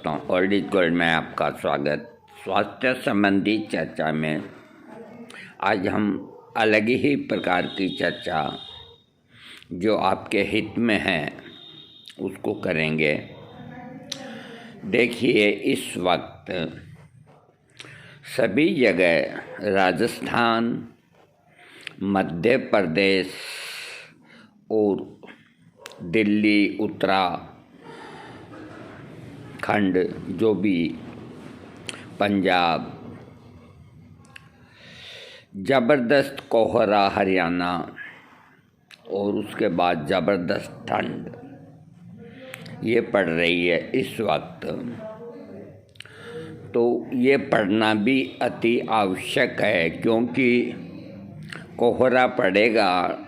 दोस्तों, old is gold में आपका स्वागत। स्वास्थ्य संबंधी चर्चा में आज हम अलग ही प्रकार की चर्चा जो आपके हित में है उसको करेंगे। देखिए, इस वक्त सभी जगह राजस्थान, मध्य प्रदेश और दिल्ली, उत्तराखंड, जो भी पंजाब, ज़बरदस्त कोहरा, हरियाणा और उसके बाद ज़बरदस्त ठंड ये पड़ रही है इस वक्त। तो ये पढ़ना भी अति आवश्यक है, क्योंकि कोहरा पड़ेगा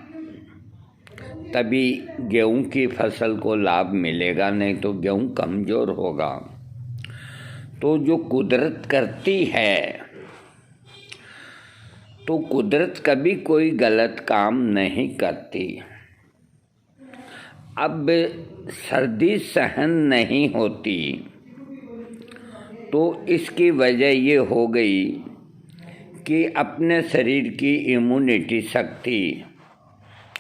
तभी गेहूं की फसल को लाभ मिलेगा, नहीं तो गेहूं कमज़ोर होगा। तो जो कुदरत करती है, तो कुदरत कभी कोई गलत काम नहीं करती। अब सर्दी सहन नहीं होती, तो इसकी वजह ये हो गई कि अपने शरीर की इम्यूनिटी शक्ति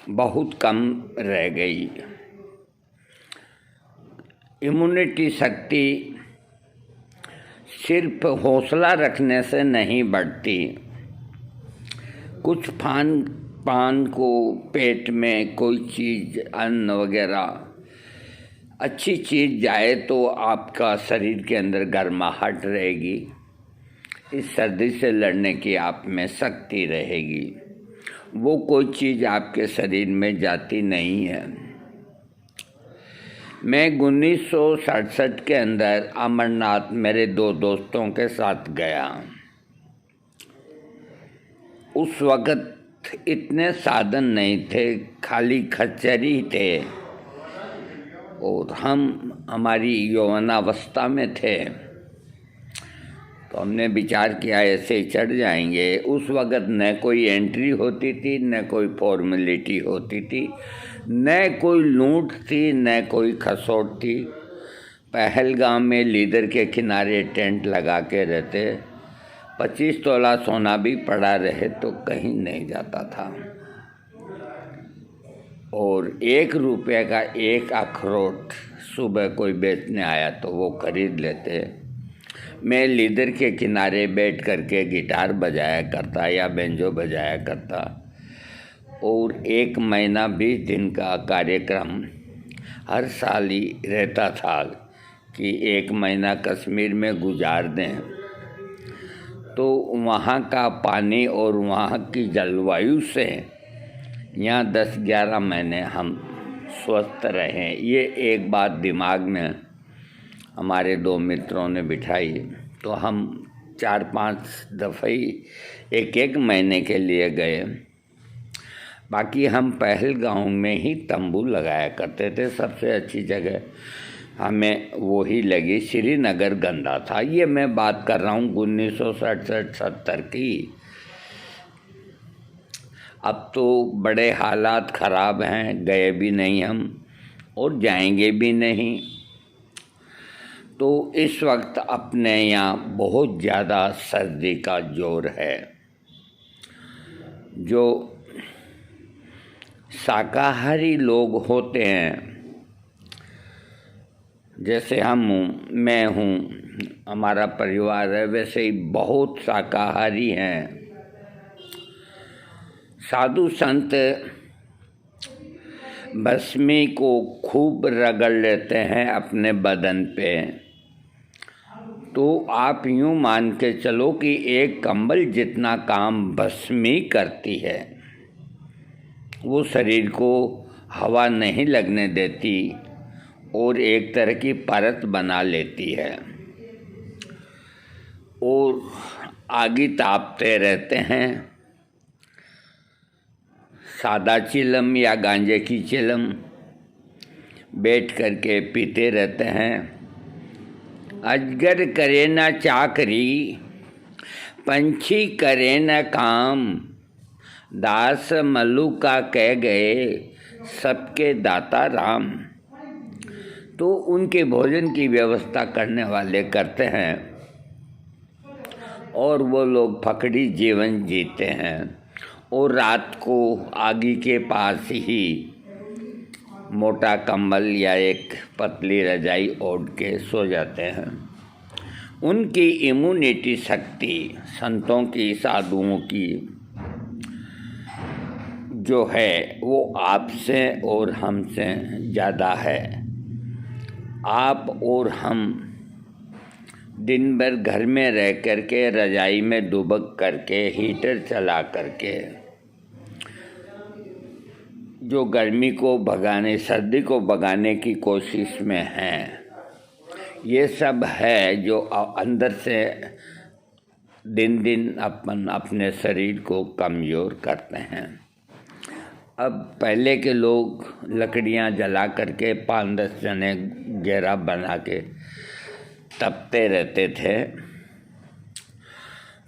बहुत कम रह गई। इम्यूनिटी शक्ति सिर्फ हौसला रखने से नहीं बढ़ती। कुछ खान पान को, पेट में कोई चीज़, अन्न वगैरह अच्छी चीज़ जाए तो आपका शरीर के अंदर गर्माहट रहेगी, इस सर्दी से लड़ने की आप में शक्ति रहेगी। वो कोई चीज़ आपके शरीर में जाती नहीं है। मैं 1967 के अंदर अमरनाथ मेरे 2 दोस्तों के साथ गया। उस वक़्त इतने साधन नहीं थे, खाली खच्चर ही थे और हम हमारी यौवनावस्था में थे। तो हमने विचार किया ऐसे ही चढ़ जाएंगे। उस वक़्त न कोई एंट्री होती थी, न कोई फॉर्मेलिटी होती थी, न कोई लूट थी, न कोई खसोट थी। पहलगाम में लीदर के किनारे टेंट लगा के रहते, 25 तोला सोना भी पड़ा रहे तो कहीं नहीं जाता था। और 1 रुपये का 1 अखरोट सुबह कोई बेचने आया तो वो खरीद लेते। मैं लीदर के किनारे बैठ करके गिटार बजाया करता या बेंजो बजाया करता। और 1 महीना 20 दिन का कार्यक्रम हर साल ही रहता था कि 1 महीना कश्मीर में गुजार दें। तो वहाँ का पानी और वहाँ की जलवायु से यहाँ 10-11 महीने हम स्वस्थ रहें, ये एक बात दिमाग में हमारे 2 मित्रों ने बिठाई। तो हम 4-5 दफ़े ही 1-1 महीने के लिए गए। बाकी हम पहलगाम में ही तंबू लगाया करते थे। सबसे अच्छी जगह हमें वही लगी। श्रीनगर गंदा था। ये मैं बात कर रहा हूँ 1967 की। अब तो बड़े हालात ख़राब हैं, गए भी नहीं हम और जाएंगे भी नहीं। तो इस वक्त अपने यहाँ बहुत ज़्यादा सर्दी का जोर है। जो शाकाहारी लोग होते हैं, जैसे हम हूँ, मैं हूँ, हमारा परिवार है, वैसे ही बहुत शाकाहारी हैं। साधु संत भस्मी को खूब रगड़ लेते हैं अपने बदन पे। तो आप यूँ मान के चलो कि एक कंबल जितना काम भस्मी करती है। वो शरीर को हवा नहीं लगने देती और एक तरह की परत बना लेती है और आगी तापते रहते हैं। सादा चिलम या गांजे की चिलम बैठ करके पीते रहते हैं। अजगर करे न चाकरी, पंछी करे न काम, दास मल्लू का कह गए सबके दाता राम। तो उनके भोजन की व्यवस्था करने वाले करते हैं और वो लोग फकड़ी जीवन जीते हैं और रात को आगी के पास ही मोटा कंबल या एक पतली रजाई ओढ़ के सो जाते हैं। उनकी इम्यूनिटी शक्ति संतों की, साधुओं की जो है वो आपसे और हमसे ज़्यादा है। आप और हम दिन भर घर में रह कर के, रजाई में दुबक करके, हीटर चला करके जो गर्मी को भगाने, सर्दी को भगाने की कोशिश में हैं, ये सब है जो अंदर से दिन दिन अपने शरीर को कमज़ोर करते हैं। अब पहले के लोग लकड़ियां जला करके 5-10 जने घेरा बना के तपते रहते थे,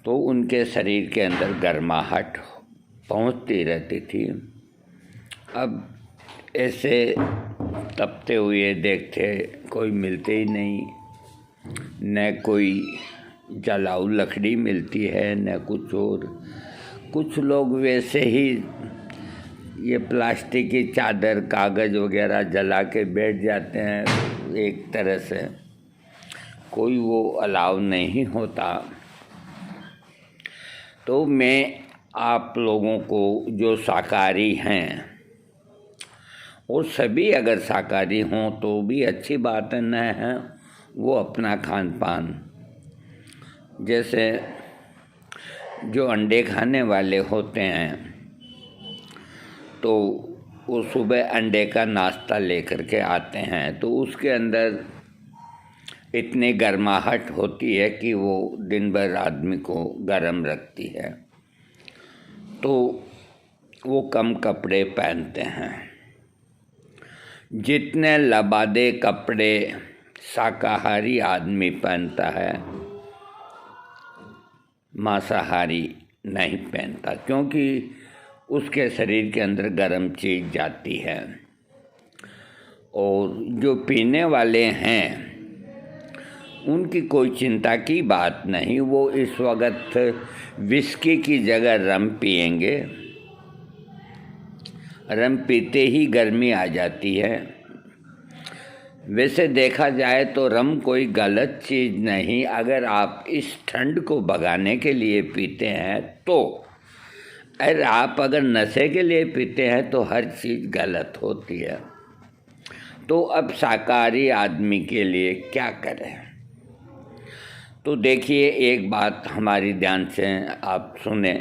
तो उनके शरीर के अंदर गर्माहट पहुंचती रहती थी। अब ऐसे तपते हुए देखते कोई मिलते ही नहीं, न कोई जलाऊ लकड़ी मिलती है न कुछ और। कुछ लोग वैसे ही ये प्लास्टिक की चादर, कागज़ वगैरह जला के बैठ जाते हैं। एक तरह से कोई वो अलाव नहीं होता। तो मैं आप लोगों को जो शाकाहारी हैं, और सभी अगर शाकाहारी हों तो भी अच्छी बात न है, वो अपना खान पान, जैसे जो अंडे खाने वाले होते हैं तो वो सुबह अंडे का नाश्ता लेकर के आते हैं, तो उसके अंदर इतनी गर्माहट होती है कि वो दिन भर आदमी को गर्म रखती है, तो वो कम कपड़े पहनते हैं। जितने लबादे कपड़े शाकाहारी आदमी पहनता है, मांसाहारी नहीं पहनता, क्योंकि उसके शरीर के अंदर गर्म चीज़ जाती है। और जो पीने वाले हैं उनकी कोई चिंता की बात नहीं, वो इस वक्त विस्की की जगह रम पिएंगे। रम पीते ही गर्मी आ जाती है। वैसे देखा जाए तो रम कोई गलत चीज़ नहीं, अगर आप इस ठंड को भगाने के लिए पीते हैं तो। अरे आप अगर नशे के लिए पीते हैं तो हर चीज़ गलत होती है। तो अब शाकाहारी आदमी के लिए क्या करें? तो देखिए, एक बात हमारी ध्यान से आप सुने,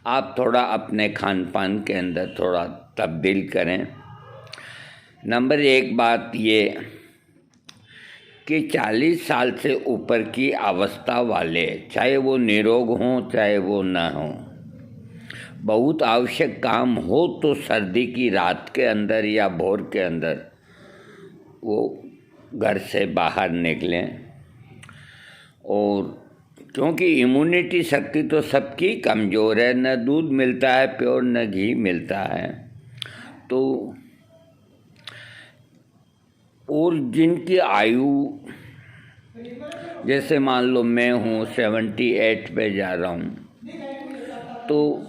आप थोड़ा अपने खान पान के अंदर थोड़ा तब्दील करें। नंबर 1 बात ये कि 40 साल से ऊपर की अवस्था वाले, चाहे वो निरोग हों चाहे वो न हों, बहुत आवश्यक काम हो तो सर्दी की रात के अंदर या भोर के अंदर वो घर से बाहर निकलें। और क्योंकि इम्यूनिटी शक्ति तो सबकी कमज़ोर है, न दूध मिलता है प्योर न घी मिलता है, तो और जिनकी आयु, जैसे मान लो मैं हूँ 78 पे जा रहा हूँ, तो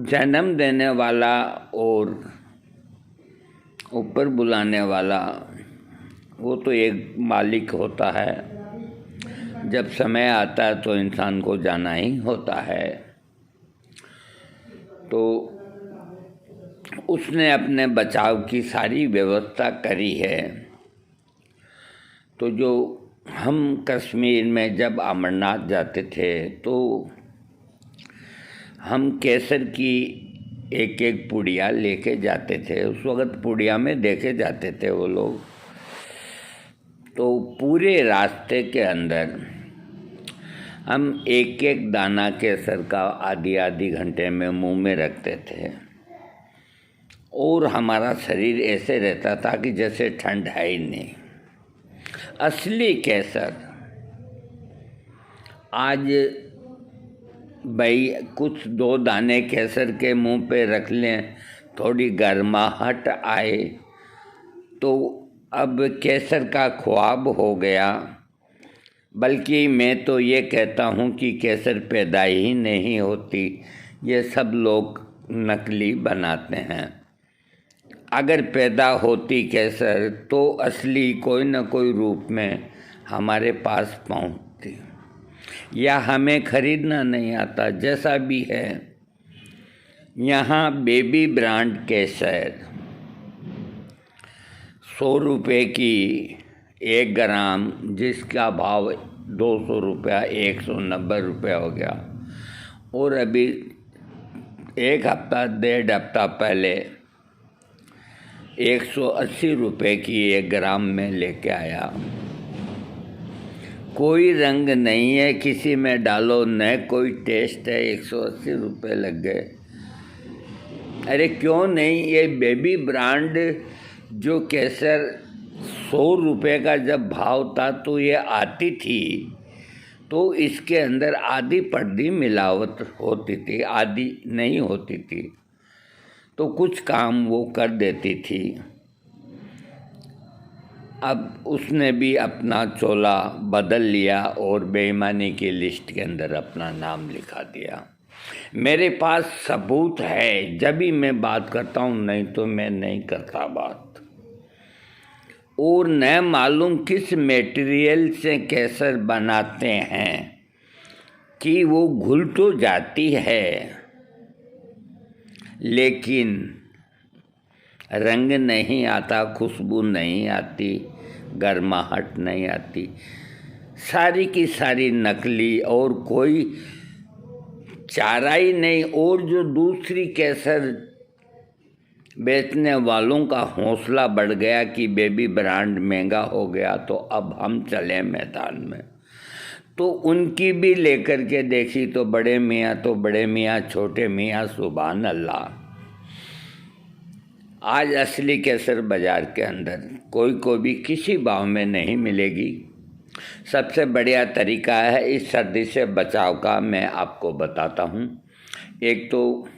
जन्म देने वाला और ऊपर बुलाने वाला वो तो एक मालिक होता है। जब समय आता है तो इंसान को जाना ही होता है। तो उसने अपने बचाव की सारी व्यवस्था करी है। तो जो हम कश्मीर में जब अमरनाथ जाते थे तो हम केसर की एक एक पुड़िया लेके जाते थे। उस वक़्त पुड़िया में देखे जाते थे वो लोग। तो पूरे रास्ते के अंदर हम एक एक दाना केसर का आधी घंटे में मुंह में रखते थे और हमारा शरीर ऐसे रहता था कि जैसे ठंड है ही नहीं। असली केसर। आज भाई कुछ 2 दाने केसर के मुंह पे रख लें, थोड़ी गर्माहट आए तो अब केसर का ख्वाब हो गया। बल्कि मैं तो ये कहता हूँ कि केसर पैदा ही नहीं होती, ये सब लोग नकली बनाते हैं। अगर पैदा होती केसर तो असली कोई न कोई रूप में हमारे पास पहुँचती, या हमें खरीदना नहीं आता। जैसा भी है, यहाँ बेबी ब्रांड केसर 100 रुपये की 1 ग्राम, जिसका भाव 200 रुपया 190 रुपया हो गया। और अभी 1 हफ्ता 1.5 हफ्ता पहले 180 रुपये की 1 ग्राम में लेके आया। कोई रंग नहीं है, किसी में डालो न कोई टेस्ट है, 180 रुपये लग गए। अरे क्यों नहीं, ये बेबी ब्रांड जो केसर 100 रुपये का जब भाव था तो ये आती थी, तो इसके अंदर आधी पर्दी मिलावट होती थी, आधी नहीं होती थी, तो कुछ काम वो कर देती थी। अब उसने भी अपना चोला बदल लिया और बेईमानी की लिस्ट के अंदर अपना नाम लिखा दिया। मेरे पास सबूत है, जब भी मैं बात करता हूँ, नहीं तो मैं नहीं करता बात। और न मालूम किस मटेरियल से केसर बनाते हैं कि वो घुल तो जाती है, लेकिन रंग नहीं आता, खुशबू नहीं आती, गर्माहट नहीं आती, सारी की सारी नकली, और कोई चारा ही नहीं। और जो दूसरी केसर बेचने वालों का हौसला बढ़ गया कि बेबी ब्रांड महंगा हो गया, तो अब हम चले मैदान में, तो उनकी भी लेकर के देखी तो बड़े मियाँ छोटे मियाँ सुभान अल्लाह। आज असली केसर बाज़ार के अंदर कोई को भी किसी भाव में नहीं मिलेगी। सबसे बढ़िया तरीका है इस सर्दी से बचाव का, मैं आपको बताता हूँ। एक तो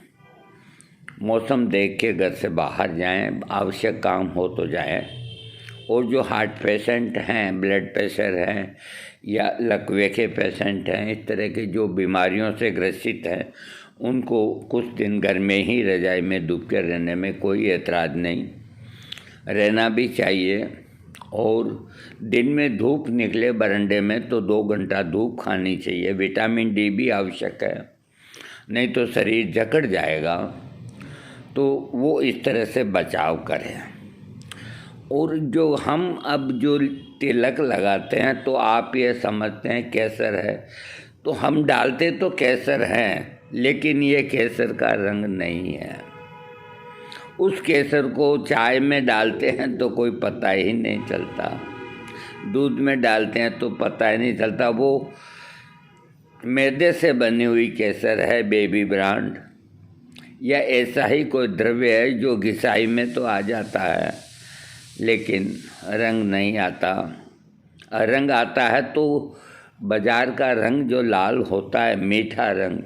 मौसम देख के घर से बाहर जाएं, आवश्यक काम हो तो जाएं। और जो हार्ट पेशेंट हैं, ब्लड प्रेशर हैं, या लकवे के पेशेंट हैं, इस तरह की जो बीमारियों से ग्रसित हैं, उनको कुछ दिन घर में ही रजाई में डूब के रहने में कोई एतराज़ नहीं, रहना भी चाहिए। और दिन में धूप निकले बरंडे में तो 2 घंटा धूप खानी चाहिए। विटामिन डी भी आवश्यक है, नहीं तो शरीर जकड़ जाएगा। तो वो इस तरह से बचाव करें। और जो हम अब जो तिलक लगाते हैं, तो आप ये समझते हैं केसर है, तो हम डालते तो केसर हैं, लेकिन ये केसर का रंग नहीं है। उस केसर को चाय में डालते हैं तो कोई पता ही नहीं चलता, दूध में डालते हैं तो पता ही नहीं चलता। वो मैदे से बनी हुई केसर है, बेबी ब्रांड, या ऐसा ही कोई द्रव्य है जो घिसाई में तो आ जाता है, लेकिन रंग नहीं आता। रंग आता है तो बाजार का रंग जो लाल होता है, मीठा रंग,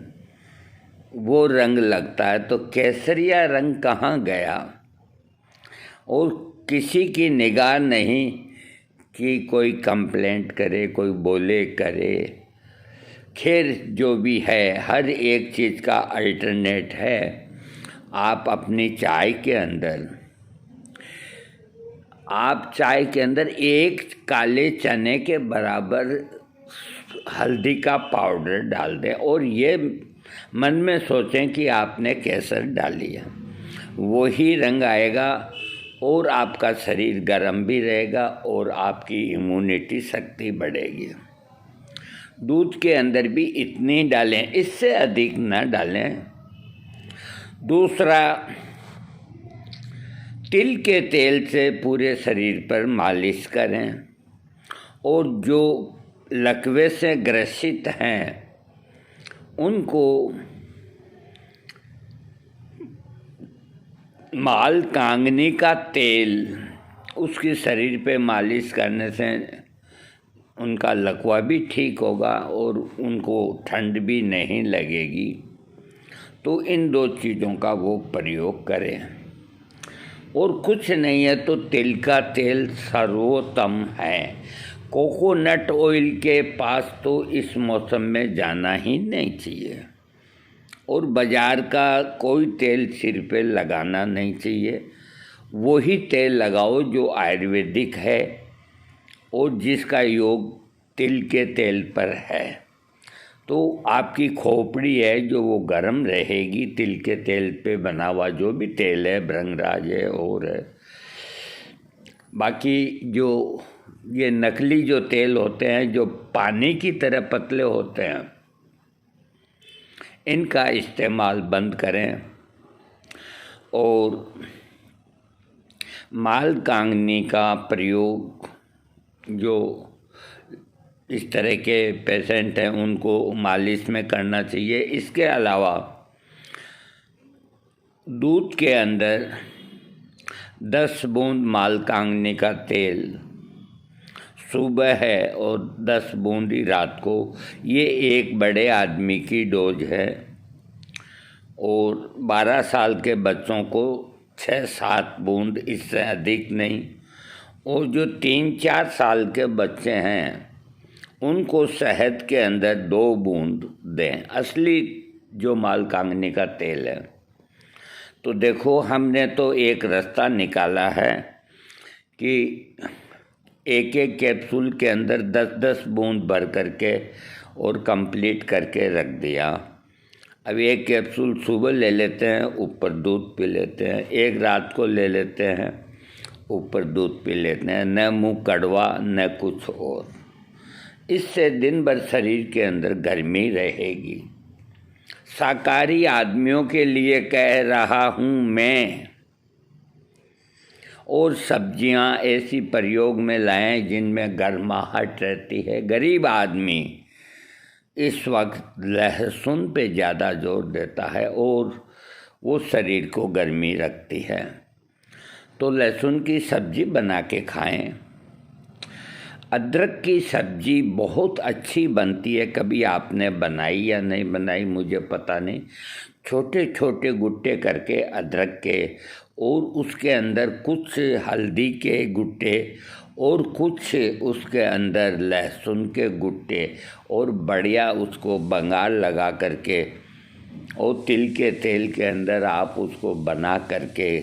वो रंग लगता है। तो केसरिया रंग कहाँ गया? और किसी की निगाह नहीं कि कोई कंप्लेंट करे, कोई बोले करे। खैर जो भी है, हर एक चीज़ का अल्टरनेट है। आप अपनी चाय के अंदर 1 काले चने के बराबर हल्दी का पाउडर डाल दें, और ये मन में सोचें कि आपने केसर डाली है। वही रंग आएगा, और आपका शरीर गर्म भी रहेगा, और आपकी इम्यूनिटी शक्ति बढ़ेगी। दूध के अंदर भी इतनी डालें, इससे अधिक ना डालें। दूसरा, तिल के तेल से पूरे शरीर पर मालिश करें। और जो लकवे से ग्रसित हैं, उनको माल कांगनी का तेल उसके शरीर पे मालिश करने से उनका लकवा भी ठीक होगा और उनको ठंड भी नहीं लगेगी। तो इन 2 चीज़ों का वो प्रयोग करें। और कुछ नहीं है तो तिल का तेल सर्वोत्तम है। कोकोनट ऑयल के पास तो इस मौसम में जाना ही नहीं चाहिए, और बाज़ार का कोई तेल सिर पे लगाना नहीं चाहिए। वही तेल लगाओ जो आयुर्वेदिक है और जिसका योग तिल के तेल पर है। तो आपकी खोपड़ी है जो वो गर्म रहेगी तिल के तेल पे बना हुआ जो भी तेल है, भृंगराज है और है। बाकी जो ये नकली जो तेल होते हैं जो पानी की तरह पतले होते हैं, इनका इस्तेमाल बंद करें। और मालकांगनी का प्रयोग जो इस तरह के पेशेंट हैं उनको मालिश में करना चाहिए। इसके अलावा दूध के अंदर 10 बूंद मालकांगनी का तेल सुबह है और 10 बूंद ही रात को, ये एक बड़े आदमी की डोज है। और 12 साल के बच्चों को 6-7 बूंद, इससे अधिक नहीं। और जो 3-4 साल के बच्चे हैं उनको शहद के अंदर 2 बूंद दें, असली जो मालकांगनी का तेल है। तो देखो हमने तो एक रास्ता निकाला है कि एक एक कैप्सूल के अंदर 10-10 बूंद भर करके और कंप्लीट करके रख दिया। अब एक कैप्सूल सुबह ले लेते हैं, ऊपर दूध पी लेते हैं, एक रात को ले लेते हैं, ऊपर दूध पी लेते हैं, न मुँह कड़वा न कुछ और। इससे दिन भर शरीर के अंदर गर्मी रहेगी। शाकाहारी आदमियों के लिए कह रहा हूँ मैं। और सब्जियाँ ऐसी प्रयोग में लाएं जिनमें गर्माहट रहती है। गरीब आदमी इस वक्त लहसुन पे ज़्यादा जोर देता है और वो शरीर को गर्मी रखती है, तो लहसुन की सब्ज़ी बना के खाएं। अदरक की सब्ज़ी बहुत अच्छी बनती है, कभी आपने बनाई या नहीं बनाई मुझे पता नहीं। छोटे छोटे गुट्टे करके अदरक के, और उसके अंदर कुछ हल्दी के गुट्टे और कुछ उसके अंदर लहसुन के गुट्टे, और बढ़िया उसको बंगाल लगा करके और तिल के तेल के अंदर आप उसको बना करके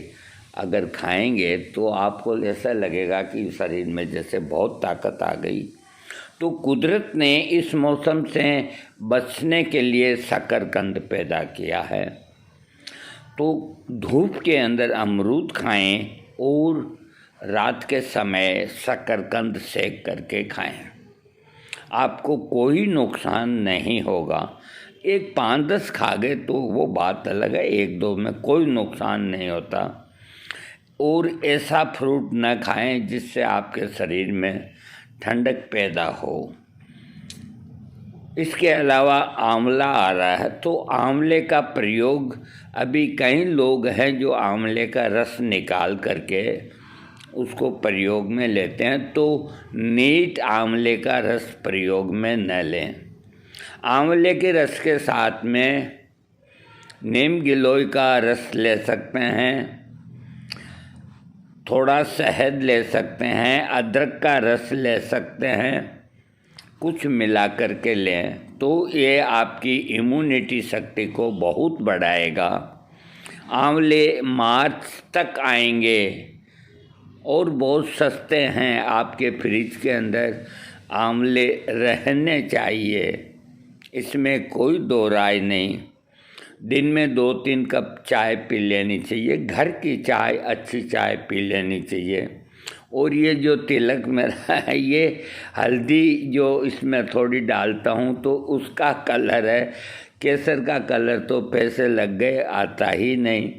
अगर खाएंगे तो आपको ऐसा लगेगा कि शरीर में जैसे बहुत ताकत आ गई। तो कुदरत ने इस मौसम से बचने के लिए शकरकंद पैदा किया है। तो धूप के अंदर अमरूद खाएं और रात के समय शकरकंद सेक करके खाएं, आपको कोई नुकसान नहीं होगा। एक 5-10 खा गए तो वो बात अलग है, 1-2 में कोई नुकसान नहीं होता। और ऐसा फ्रूट न खाएं जिससे आपके शरीर में ठंडक पैदा हो। इसके अलावा आंवला आ रहा है, तो आंवले का प्रयोग अभी कई लोग हैं जो आंवले का रस निकाल करके उसको प्रयोग में लेते हैं। तो नीट आंवले का रस प्रयोग में न लें। आंवले के रस के साथ में नीम गिलोय का रस ले सकते हैं, थोड़ा शहद ले सकते हैं, अदरक का रस ले सकते हैं, कुछ मिला करके लें तो ये आपकी इम्यूनिटी शक्ति को बहुत बढ़ाएगा। आंवले मार्च तक आएंगे और बहुत सस्ते हैं। आपके फ्रिज के अंदर आंवले रहने चाहिए, इसमें कोई दो राय नहीं। दिन में 2-3 कप चाय पी लेनी चाहिए, घर की चाय, अच्छी चाय पी लेनी चाहिए। और ये जो तिलक मेरा है, ये हल्दी जो इसमें थोड़ी डालता हूँ तो उसका कलर है, केसर का कलर तो पैसे लग गए, आता ही नहीं।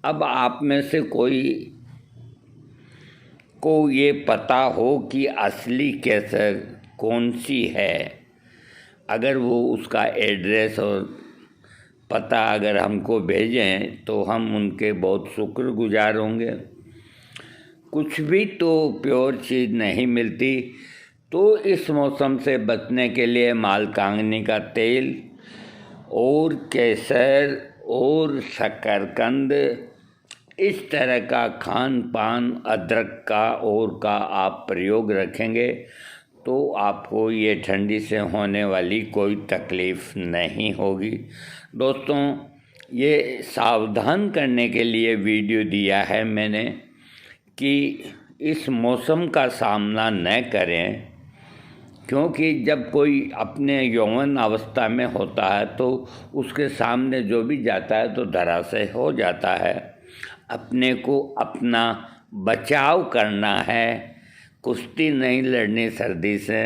अब आप में से कोई को ये पता हो कि असली केसर कौन सी है, अगर वो उसका एड्रेस और पता अगर हमको भेजें तो हम उनके बहुत शुक्रगुजार होंगे। कुछ भी तो प्योर चीज़ नहीं मिलती। तो इस मौसम से बचने के लिए मालकांगनी का तेल और केसर और शकरकंद, इस तरह का खान पान अदरक का और का आप प्रयोग रखेंगे तो आपको ये ठंडी से होने वाली कोई तकलीफ़ नहीं होगी। दोस्तों, ये सावधान करने के लिए वीडियो दिया है मैंने कि इस मौसम का सामना न करें, क्योंकि जब कोई अपने यौवन अवस्था में होता है तो उसके सामने जो भी जाता है तो धराशायी हो जाता है। अपने को अपना बचाव करना है, कुश्ती नहीं लड़नी सर्दी से।